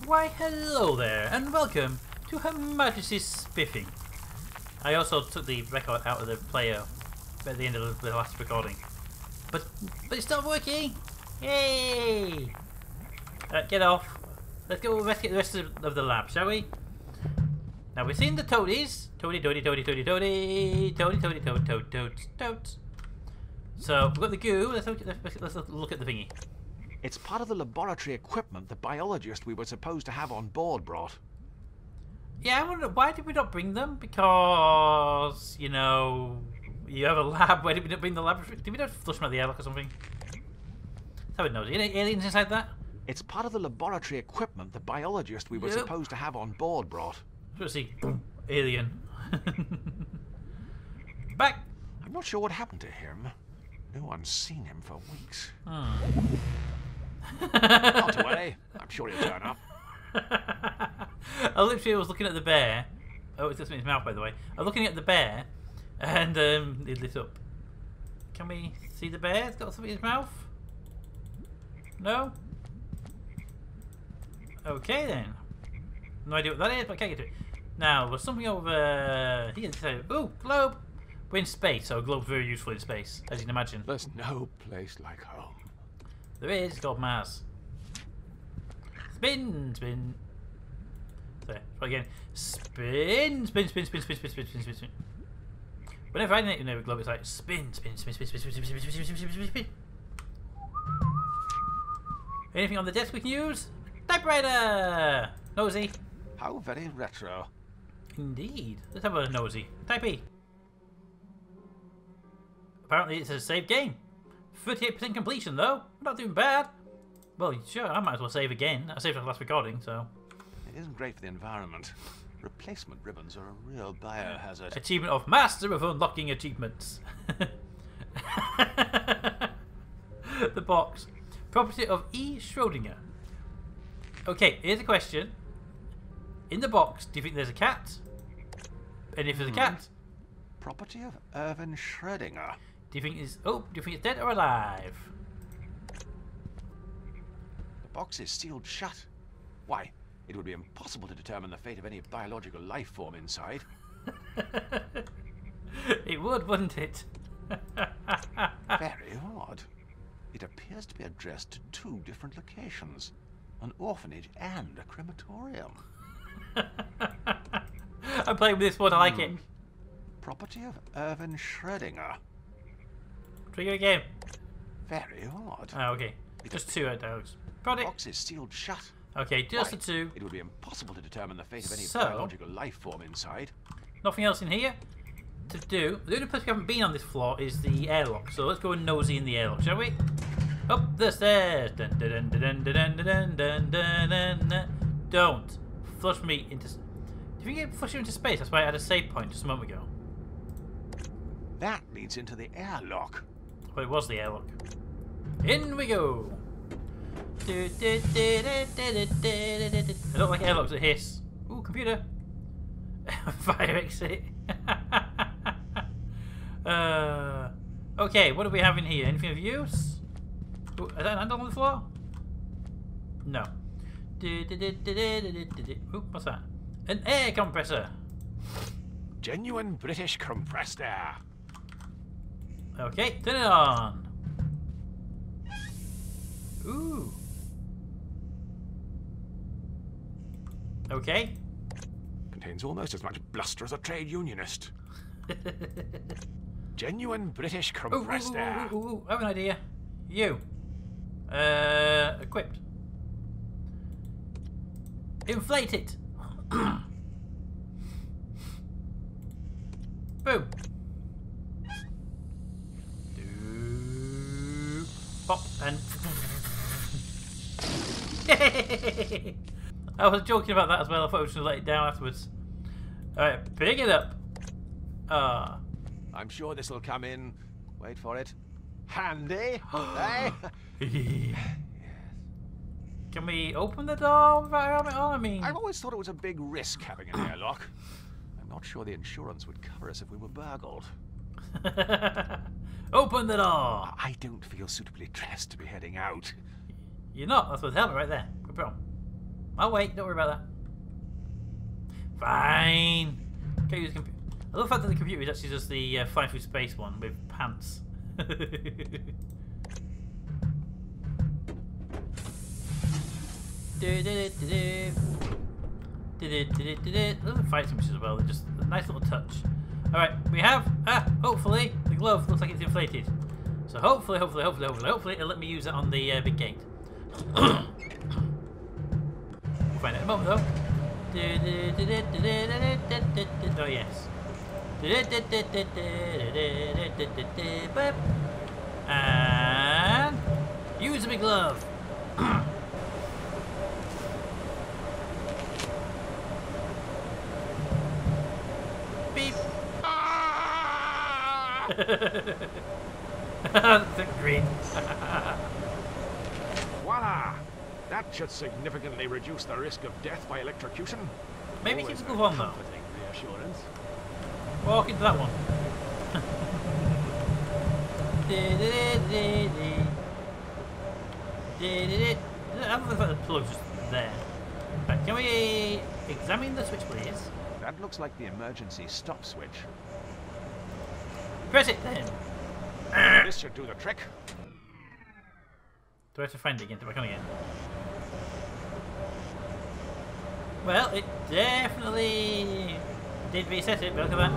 Why hello there and welcome to Her Majesty's Spiffing. I also took the record out of the player at the end of the last recording. But it's not working! Yay! Get off. Let's go investigate the rest of the lab, shall we? Now we've seen the toadies. Toady. So we've got the goo. Let's look at the thingy. It's part of the laboratory equipment the biologist we were supposed to have on board brought. Yeah, I wonder why did we not bring them? Because, you know, you have a lab. Why did we not bring the laboratory? Did we not flush them out the airlock or something? How it knows? Any aliens inside that? It's part of the laboratory equipment the biologist we were supposed to have on board brought. Let's see. Alien. Back. I'm not sure what happened to him. No one's seen him for weeks. Not to worry. I'm sure he'll turn up. I literally was looking at the bear. Oh, it's just in his mouth, by the way. I'm looking at the bear, and it lit up. Can we see the bear? It's got something in his mouth. No. Okay then. No idea what that is, but I can't get to it. Now there's something over here. Ooh, globe. We're in space, so a globe's very useful in space, as you can imagine. There's no place like home. There is. It's called Mars. Spin. There. Try again. Spin. Whenever I need to know a globe, it's like spin. Anything on the desk we can use? Typewriter. Nosy. How very retro. Indeed. Let's have a nosy. Type E. Apparently it's a saved game. 38% completion though. Not doing bad. Well, sure, I might as well save again. I saved the last recording, so. It isn't great for the environment. Replacement ribbons are a real biohazard. Achievement of Master of Unlocking Achievements. The box. Property of E. Schrodinger. Okay, here's a question. In the box, do you think there's a cat? And if there's a cat, Property of Irvin Schrödinger. do you think it's dead or alive? The box is sealed shut. Why, it would be impossible to determine the fate of any biological life form inside. It would, wouldn't it? Very odd. It appears to be addressed to two different locations. An orphanage and a crematorium. I'm playing with this one, I like it. Property of Irvin Schrödinger. Trigger again. Very odd. Oh, okay. Just two dogs. The Product. box is sealed shut. Okay, just Why, the two. It would be impossible to determine the fate of any So- biological life form inside. Nothing else in here to do. The only place we haven't been on this floor is the airlock. So let's go and nosy in the airlock, shall we? Up the stairs. Don't flush me into. Do you think it flush you into space? That's why I had a save point just a moment ago. That leads into the airlock. Well, it was the airlock. In we go. I don't like airlocks that hiss. Ooh, computer. Fire exit. Okay, what do we have in here? Anything of use? Ooh, is that an handle on the floor? No. Ooh, what's that? An air compressor. Genuine British compressed air. Okay, turn it on. Ooh. Okay. Contains almost as much bluster as a trade unionist. Genuine British compressed air. Ooh, I have an idea. You. Equipped. Inflate it. Boom. Pop and. I was joking about that as well. I thought I was going to let it down afterwards. Alright, pick it up. I'm sure this will come in. Wait for it. Handy. Eh? Can we open the door without a helmet on? I mean, I've always thought it was a big risk having an airlock. I'm not sure the insurance would cover us if we were burgled. open the door. I don't feel suitably dressed to be heading out. You're not. That's with the helmet right there. Good problem. I'll wait. Don't worry about that. Fine. Can't use the computer. I love the fact that the computer is actually just the flying through space one with pants. Other fight skirmishes as well. They're just a nice little touch. Alright, we have, hopefully, the glove looks like it's inflated. So hopefully it'll let me use it on the big gate. We'll find out in a moment though. Oh yes. And use the big glove. Beep. The green. Voila! That should significantly reduce the risk of death by electrocution. Maybe keep Always the very glove on though. comforting reassurance. Walk into that one. I love the fact the plug's just there. Right, can we examine the switch, please? That looks like the emergency stop switch. Press it then. This should do the trick. Do I have to find it again? Do I come again? Well, it definitely did reset it, but look at that.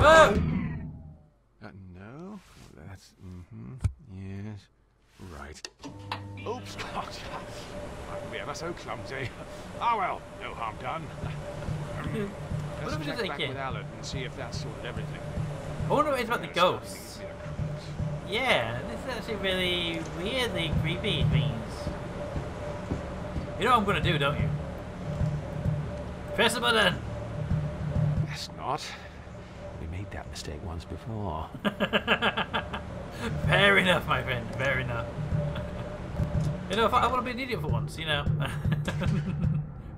Whoa! No, that's yes, right. Oops. I'd be ever so clumsy. Ah well, no harm done. What Let's if we just check back take it? with Alan and see if that's sorted everything. I wonder what it is about the Starting to ghosts. give me the creeps. Yeah, this is actually really weirdly creepy things. You know what I'm gonna do, don't you? Press the button! Guess not. We made that mistake once before. Fair enough, my friend, fair enough. You know, if I want to be an idiot for once, you know.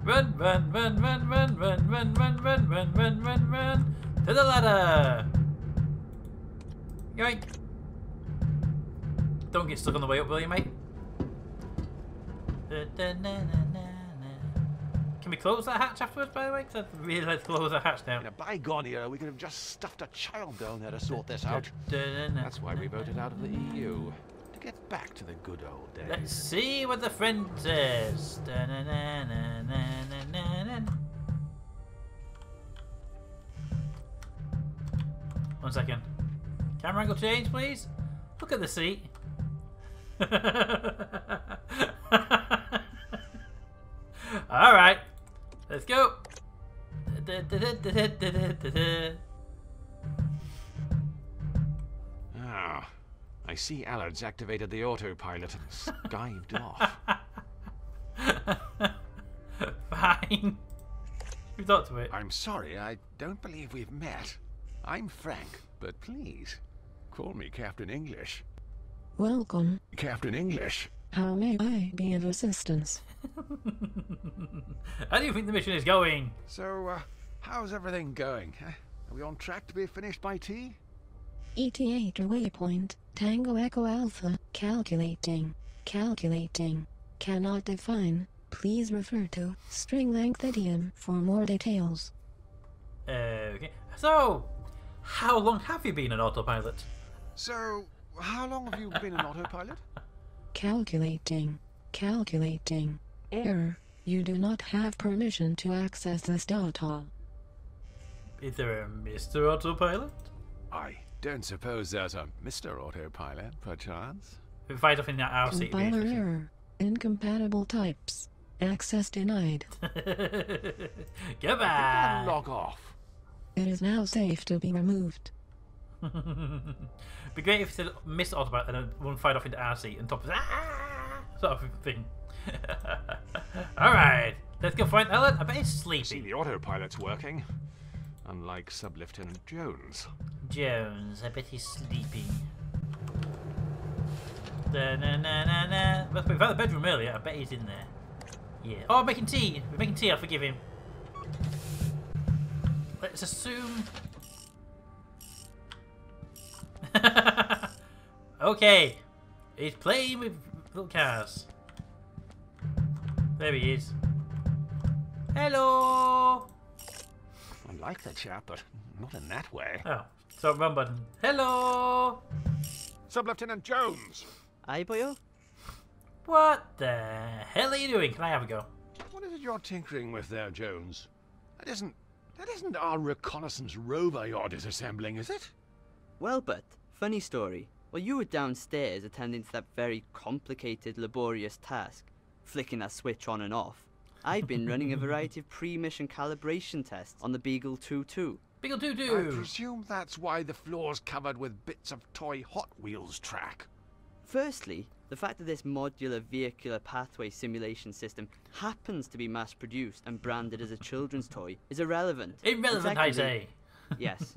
Run, run, run, run, run, run, run, run, run, run, run, run, run. To the ladder! Yoink! Don't get stuck on the way up, will you, mate? Can we close that hatch afterwards, by the way? Because I'd really like to close that hatch down. In a bygone era, we could have just stuffed a child down there to sort this out. That's why we voted out of the EU. To get back to the good old days. Let's see what the friend says. One second. Camera angle change, please. Look at the seat. Alright. Let's go. Ah, I see Allard's activated the autopilot and skived off. Fine. We talked to it. I'm sorry, I don't believe we've met. I'm Frank, but please, call me Captain English. Welcome. Captain English. How may I be of assistance? How do you think the mission is going? So, how's everything going? Are we on track to be finished by tea? ETA to waypoint, Tango Echo Alpha, calculating, calculating, cannot define, please refer to string length idiom for more details. Okay. So, how long have you been an autopilot? So, how long have you been an autopilot? Calculating, calculating, error, you do not have permission to access this data. Is there a Mr. Autopilot? I don't suppose there's a Mr. Autopilot, perchance? We fight off in that house seat. Compiler error, incompatible types, access denied. Goodbye. Log off. It is now safe to be removed. Be great if it's a Mr. Autopilot and then one fight off into our seat and top of sort of thing. Alright, let's go find Ellen. I bet he's See, sleeping. the autopilot's working. Unlike Sub-Lieutenant Jones. Jones, I bet he's sleeping. Da-na-na-na-na. We found the bedroom earlier, I bet he's in there. Yeah. Oh, I'm making tea. We're making tea, I'll forgive him. Let's assume... Okay. He's playing with little cars. There he is. Hello! I like the chap, but not in that way. Oh, so wrong button. Hello! Sub-Lieutenant Jones! Aye, boyo? What the hell are you doing? Can I have a go? What is it you're tinkering with there, Jones? That isn't our reconnaissance rover you're disassembling, is it? Well, but, funny story. While you were downstairs attending to that very complicated, laborious task, flicking that switch on and off, I've been running a variety of pre-mission calibration tests on the Beagle 2-2. Beagle I 2-2! presume that's why the floor's covered with bits of toy Hot Wheels track. Firstly, the fact that this modular vehicular pathway simulation system happens to be mass-produced and branded as a children's toy is irrelevant. Irrelevant, I say. Yes.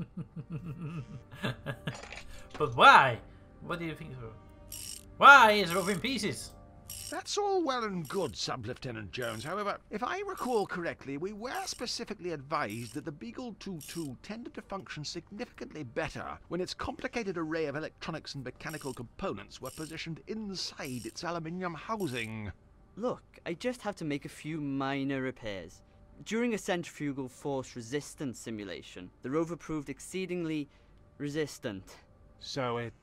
But why? What do you think? Why is it over in pieces? That's all well and good, Sub-Lieutenant Jones. However, if I recall correctly, we were specifically advised that the Beagle 2-2 tended to function significantly better when its complicated array of electronics and mechanical components were positioned inside its aluminium housing. Look, I just have to make a few minor repairs. During a centrifugal force resistance simulation, the rover proved exceedingly resistant. So it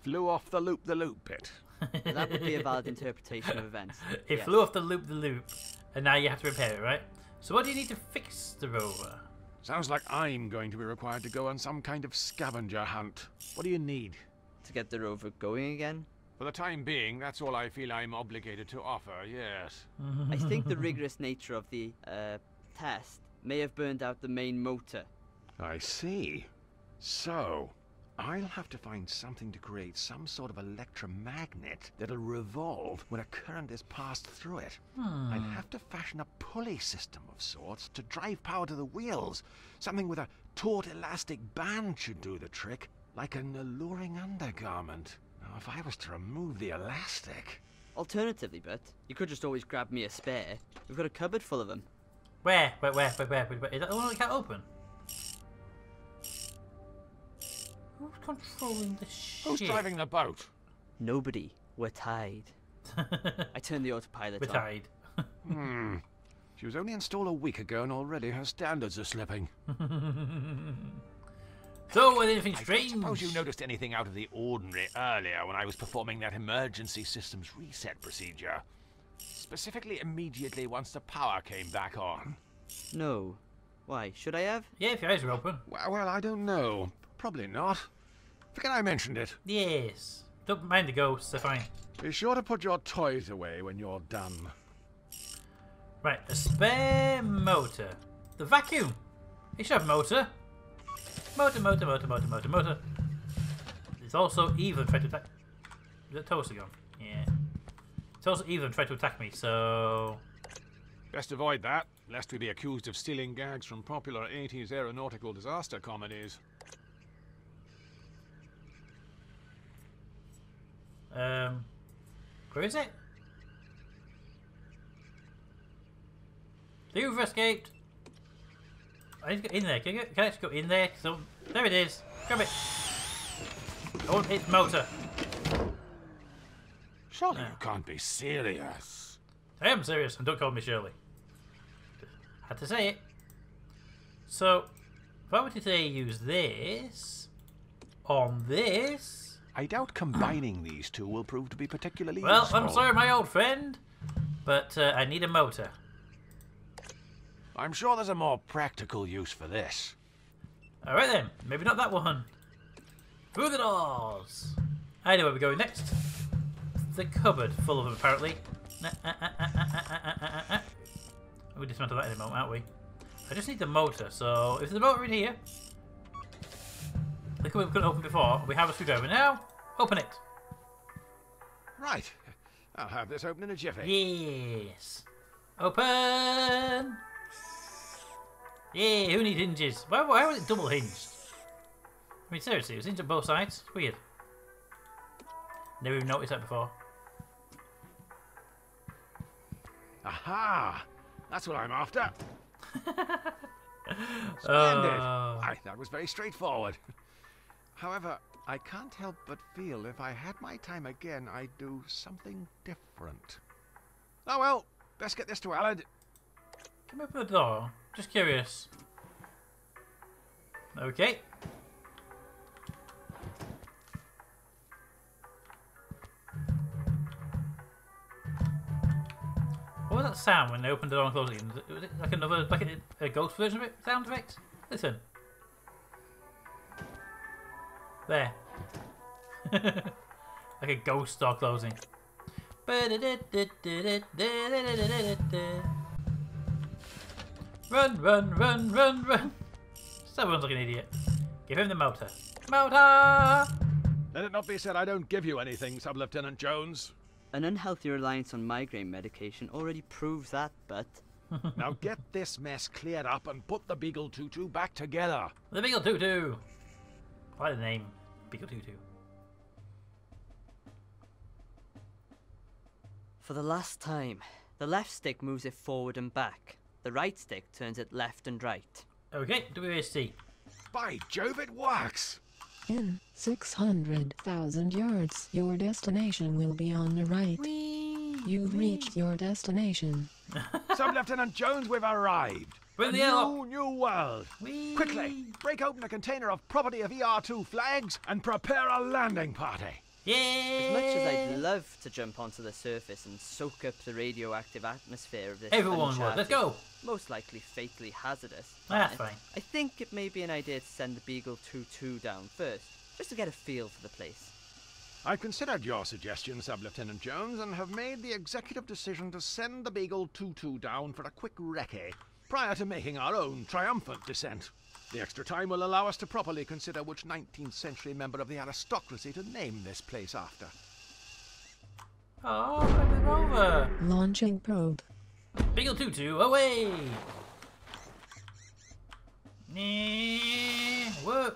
flew off the loop bit. That would be a valid interpretation of events. It Yes. flew off the loop, and now you have to repair it, right? So what do you need to fix the rover? Sounds like I'm going to be required to go on some kind of scavenger hunt. What do you need? To get the rover going again? For the time being, that's all I feel I'm obligated to offer, yes. I think the rigorous nature of the test may have burned out the main motor. I see. So, I'll have to find something to create some sort of electromagnet that'll revolve when a current is passed through it. I'd have to fashion a pulley system of sorts to drive power to the wheels. Something with a taut elastic band should do the trick, like an alluring undergarment. Now, if I was to remove the elastic... Alternatively, but you could just always grab me a spare. We've got a cupboard full of them. Where? Is that the one that can't open? Who's controlling the ship? Who's driving the boat? Nobody. We're tied. I turned the autopilot We're on. tied. She was only installed a week ago and already her standards are slipping. So, was anything I strange? don't suppose you noticed anything out of the ordinary earlier when I was performing that emergency systems reset procedure. Specifically immediately once the power came back on. No. Why? Should I have? Yeah, if your eyes are open. Well, I don't know. Probably not. Forget I mentioned it. Yes. Don't mind the ghosts, they're fine. Be sure to put your toys away when you're done. Right, a spare motor. The vacuum. It should have motor. Motor. It's also even tried to attack. Is that toaster gone? Yeah. It's also even tried to attack me, so... Best avoid that, lest we be accused of stealing gags from popular 80s aeronautical disaster comedies. Where is it? The Hoover escaped. I need to get in there. Can I just go in there? So there it is. Grab it. Don't hit motor. Surely you can't be serious. I am serious, and don't call me Shirley. Had to say it. So, if I were to say use this on this. I doubt combining these two will prove to be particularly Well, useful. I'm sorry, my old friend, but I need a motor. I'm sure there's a more practical use for this. Alright then, maybe not that one. Through the doors! I know where we're going next. The cupboard full of them, apparently. We'll dismantle that in a moment, aren't we? I just need the motor, so if there's a motor in here, the cupboard we couldn't open before, we have a screwdriver now. Open it. Right. I'll have this open in a jiffy. Yes. Open! Yeah, who needs hinges? Why was it double hinged? I mean, seriously, it was hinged on both sides. It's weird. Never even noticed that before. Aha! That's what I'm after. Splendid. That was very straightforward. However, I can't help but feel if I had my time again, I'd do something different. Oh well, Best get this to Alad. Can we open the door? Just curious. Okay. What was that sound when they opened the door and closed it again? Was it like another, like a ghost version of it? Sound effect? Listen. There. Like a ghost door closing. Run, run, run, run, run. Someone's like an idiot. Give him the motor. Motor! Let it not be said I don't give you anything, Sub-Lieutenant Jones. An unhealthy reliance on migraine medication already proves that, but... Now get this mess cleared up and put the Beagle 2-2 back together. The Beagle 2-2. I like the name. Beagle 2-2. For the last time, the left stick moves it forward and back. The right stick turns it left and right. Okay, WASD. By Jove, it works! In 600,000 yards, your destination will be on the right. You've reached your destination. Sub-Lieutenant Jones, we've arrived. We're in the A new world. Quickly, break open a container of property of ER2 flags and prepare a landing party. Yay! As much as I'd love to jump onto the surface and soak up the radioactive atmosphere of this Everyone would. Let's go. most likely fatally hazardous That's planet, fine. I think it may be an idea to send the Beagle 2-2 down first, just to get a feel for the place. I've considered your suggestion, Sub-Lieutenant Jones, and have made the executive decision to send the Beagle 2-2 down for a quick recce, prior to making our own triumphant descent. The extra time will allow us to properly consider which 19th century member of the aristocracy to name this place after. Oh, flip it over. Launching probe. Beagle 2-2, away! Nee, whoa.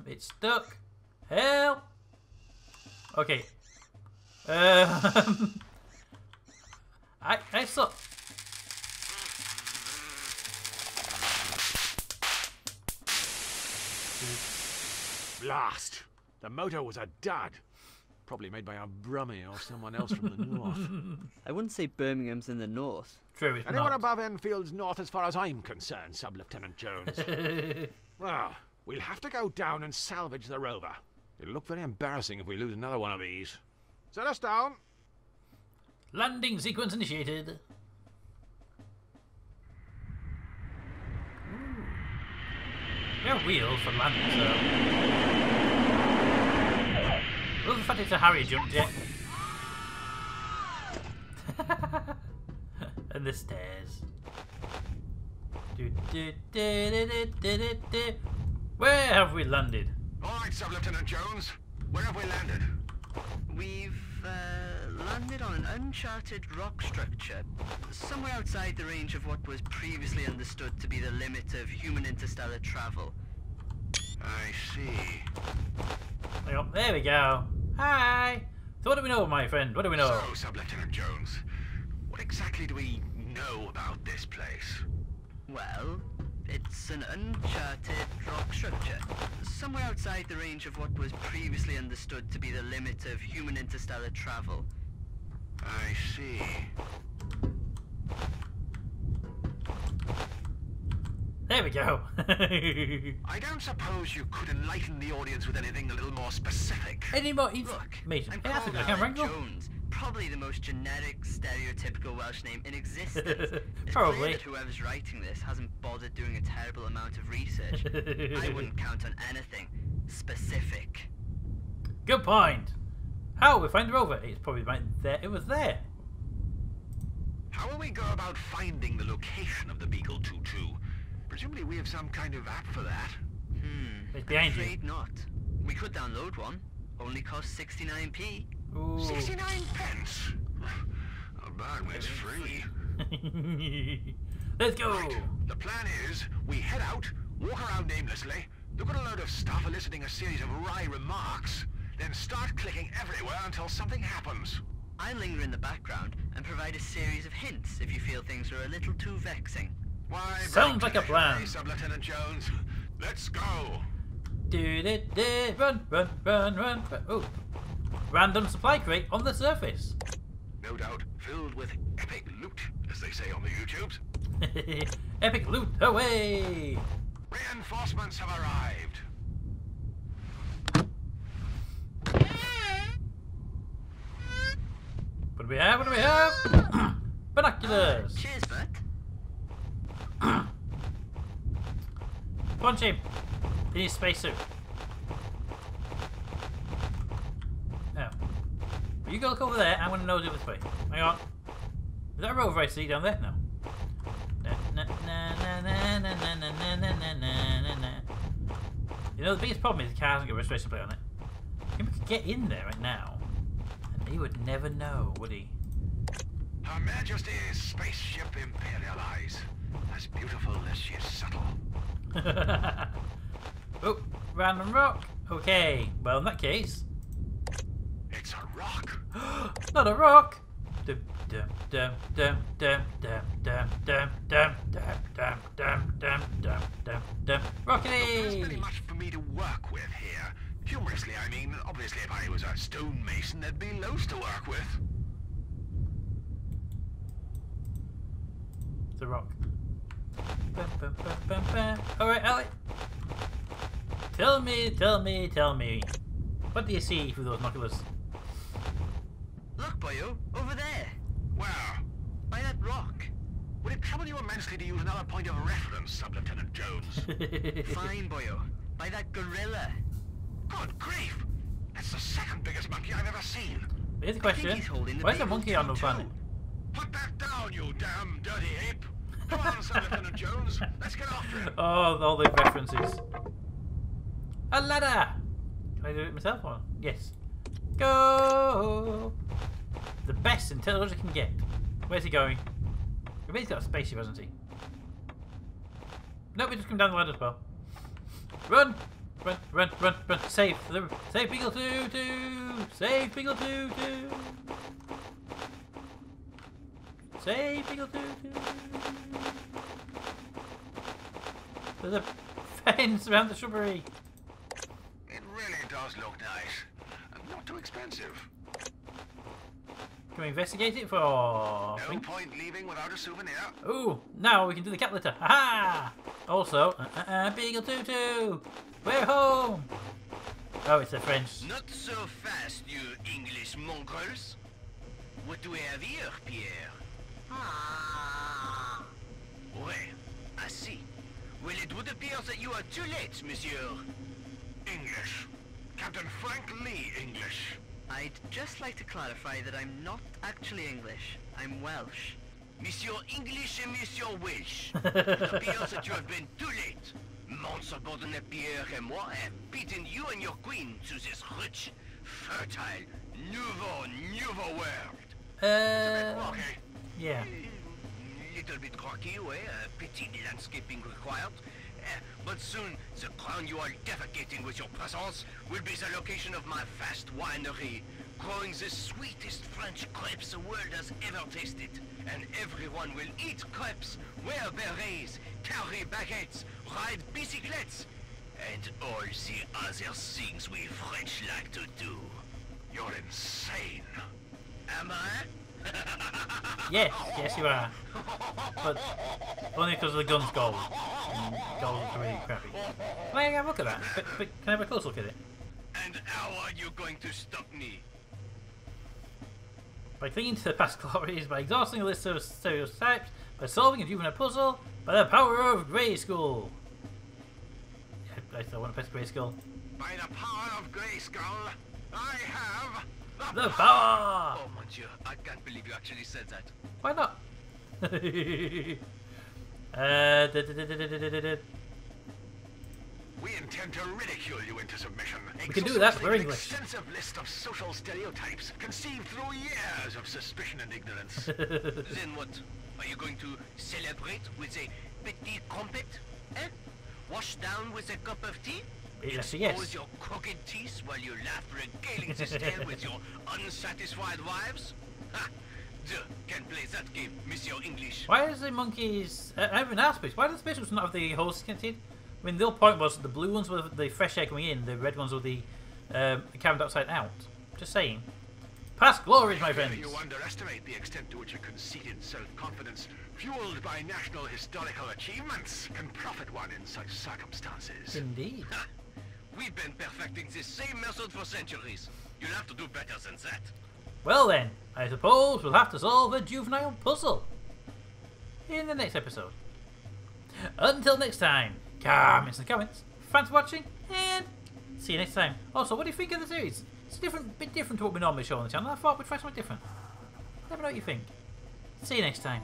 It's stuck. Help! Okay. I saw. Blast! The motor was a dud. Probably made by a Brummie or someone else from the north. I wouldn't say Birmingham's in the north. True, it's Anyone not. above Enfield's north as far as I'm concerned, Sub-Lieutenant Jones. Well, we'll have to go down and salvage the rover. It'll look very embarrassing if we lose another one of these. Set us down. Landing sequence initiated. We have wheels for landing, so. Love the fact it's a Harrier jump jet. And the stairs. Where have we landed? All right, Sub-Lieutenant Jones. Where have we landed? We've landed on an uncharted rock structure, somewhere outside the range of what was previously understood to be the limit of human interstellar travel. I see. There we go. Hi. So what do we know, my friend? What do we know? So, Sub-Lieutenant Jones, what exactly do we know about this place? Well, it's an uncharted rock structure, somewhere outside the range of what was previously understood to be the limit of human interstellar travel. I see. There we go. I don't suppose you could enlighten the audience with anything a little more specific. Any more Look, information? I'm Hey, that's a called good Alan Wrangle. Jones, probably the most generic, stereotypical Welsh name in existence. It's Probably. clear that whoever's writing this hasn't bothered doing a terrible amount of research. I wouldn't count on anything specific. Good point. How we find the rover? It's probably right there. It was there. How will we go about finding the location of the Beagle 2-2? Presumably we have some kind of app for that. It's behind I'm you. afraid not. We could download one. Only costs 69p. Ooh. 69 pence. Not bad when it's free. Let's go. Right. The plan is, we head out, walk around aimlessly, look at a load of stuff eliciting a series of wry remarks, then start clicking everywhere until something happens. I'll linger in the background and provide a series of hints if you feel things are a little too vexing. Why, Sounds like a plan. Sub-Lieutenant Jones. Let's go. Run, run, run, run, run. Oh. Random supply crate on the surface. no doubt filled with epic loot, as they say on the YouTubes. Epic loot away! Reinforcements have arrived. What do we have? What do we have? Binoculars! Cheers, bud. Punch him! He needs a spacesuit. Now, you go look over there. I'm going to nose over this way. Hang on. Is that a rover I see down there? No. You know, the biggest problem is the car hasn't got a registration plate on it. He could get in there right now, and he would never know, would he? Her Majesty's spaceship Imperialise. As beautiful as she is subtle. Oh, random rock. Okay, well in that case, It's a rock. not a rock. Dum dum dum dum dum dum dum dum dum dum dum dum dum dum dum dum. There's very Rockety. much for me to work with here. Humorously, I mean. Obviously, if I was a stonemason, there'd be loads to work with. It's a rock. Bum, bum, bum, bum, bum. All right, Alec. Tell me. What do you see through those binoculars? Look, boyo, over there, Where? by that rock. Would it trouble you immensely to use another point of reference, Sub-Lieutenant Jones? Fine, boyo, by that gorilla. Good grief! That's the second biggest monkey I've ever seen. Here's the I think question: he's holding the why is a Beagle monkey on the too. planet? Put that down, you damn dirty ape! Come on, Sub-Lieutenant Jones. Let's get after him. Oh, all the references. A ladder! Can I do it myself or? Yes. Go! The best intelligence I can get. Where's he going? I bet he's got a spaceship, hasn't he? Nope, we just come down the ladder as well. Run! Run! Save! Save Beagle 2! Save Beagle 2! Save Beagle 2! There's a fence around the shrubbery. It really does look nice. And not too expensive. Can we investigate it for... No point leaving without a souvenir. Ooh, now we can do the cat litter. Aha! Also, Beagle 2! We're home! Oh, it's the French. Not so fast, you English mongrels. What do we have here, Pierre? Oui, I see. Well, it would appear that you are too late, monsieur. English. Captain Frank Lee English. I'd just like to clarify that I'm not actually English. I'm Welsh. Monsieur English and Monsieur Welsh. It appears that you have been too late. Monsubordinate Pierre and moi have beaten you and your queen to this rich, fertile, nouveau world. Okay. Yeah. Little bit rocky, ouais, petit landscaping required. But soon, the ground you are defecating with your presence will be the location of my vast winery, growing the sweetest French crepes the world has ever tasted. And everyone will eat crepes, wear berets, carry baguettes, ride bicyclettes, and all the other things we French like to do. You're insane. Am I? Yes, you are. But only because of the gun's gold. And gold is really crappy. Can I have a look at that? But can I have a close look at it? And how are you going to stop me? By clinging to the past glories, by exhausting a list of stereotypes, by solving a juvenile puzzle, by the power of Grayskull. Yeah, I still want to press Grayskull. By the power of Grayskull, I have The power! Oh mon dieu, I can't believe you actually said that. Why not? We intend to ridicule you into submission. We can do that, we're An English. extensive list of social stereotypes conceived through years of suspicion and ignorance. Then what? Are you going to celebrate with a petit crumpet? Eh? Wash down with a cup of tea? Yes, Expose yes. your crooked teeth while you laugh regaling this tale with your unsatisfied wives? Ha! Je can play that game, Monsieur English. Why is the monkeys... I haven't asked this. Why do the spaceships not have the hosts connected? I mean, the whole point was the blue ones were the fresh air coming in, the red ones were the carbon dioxide out. Just saying. Past glories, my friends. You underestimate the extent to which a conceited self-confidence, fueled by national historical achievements, can profit one in such circumstances. Indeed. We've been perfecting this same method for centuries. You'll have to do better than that. Well then, I suppose we'll have to solve a juvenile puzzle in the next episode. Until next time, comments in the comments. Thanks for watching, and see you next time. Also, what do you think of the series? It's a bit different to what we normally show on the channel. I thought we'd try something different. Let me know what you think. See you next time.